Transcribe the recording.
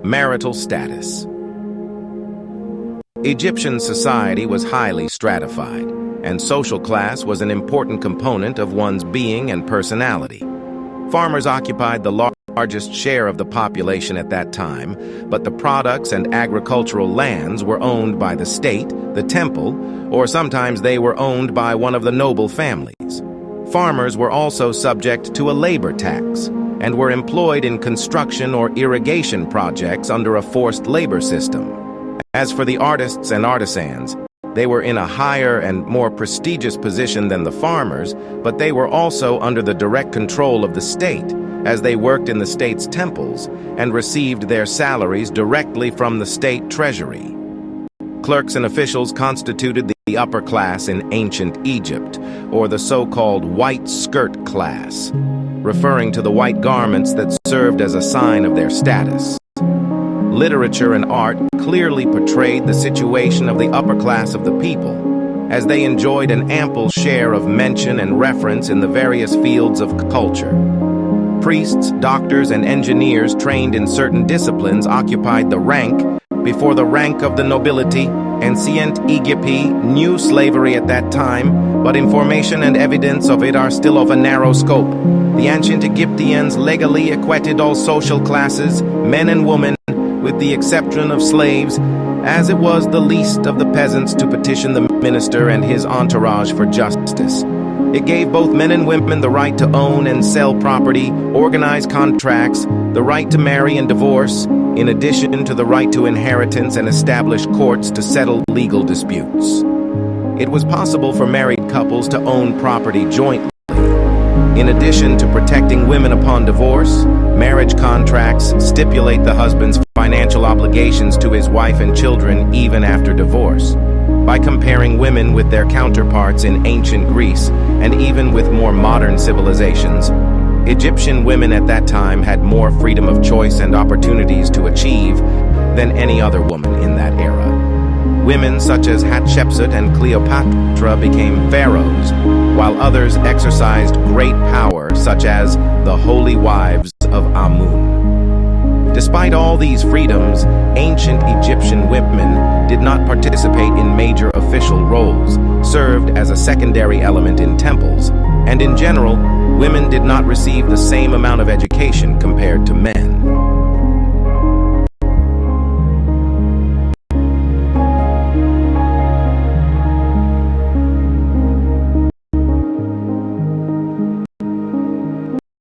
Marital status. Egyptian society was highly stratified, and social class was an important component of one's being and personality. Farmers occupied the largest share of the population at that time, but the products and agricultural lands were owned by the state, the temple, or sometimes they were owned by one of the noble families. Farmers were also subject to a labor tax and were employed in construction or irrigation projects under a forced labor system. As for the artists and artisans, they were in a higher and more prestigious position than the farmers, but they were also under the direct control of the state, as they worked in the state's temples and received their salaries directly from the state treasury. Clerks and officials constituted the upper class in ancient Egypt, or the so-called white skirt class, referring to the white garments that served as a sign of their status. Literature and art clearly portrayed the situation of the upper class of the people, as they enjoyed an ample share of mention and reference in the various fields of culture. Priests, doctors, and engineers trained in certain disciplines occupied the rank before the rank of the nobility. Ancient Egypt knew slavery at that time, but information and evidence of it are still of a narrow scope. The ancient Egyptians legally equated all social classes, men and women, with the exception of slaves, as it was the least of the peasants to petition the minister and his entourage for justice. It gave both men and women the right to own and sell property, organize contracts, the right to marry and divorce, in addition to the right to inheritance, and establish courts to settle legal disputes. It was possible for married couples to own property jointly. In addition to protecting women upon divorce, marriage contracts stipulate the husband's financial obligations to his wife and children even after divorce. By comparing women with their counterparts in ancient Greece and even with more modern civilizations, Egyptian women at that time had more freedom of choice and opportunities to achieve than any other woman in that era. Women such as Hatshepsut and Cleopatra became pharaohs, while others exercised great power, such as the holy wives of Amun. Despite all these freedoms, ancient Egyptian women did not participate in major official roles, served as a secondary element in temples, and in general, women did not receive the same amount of education compared to men.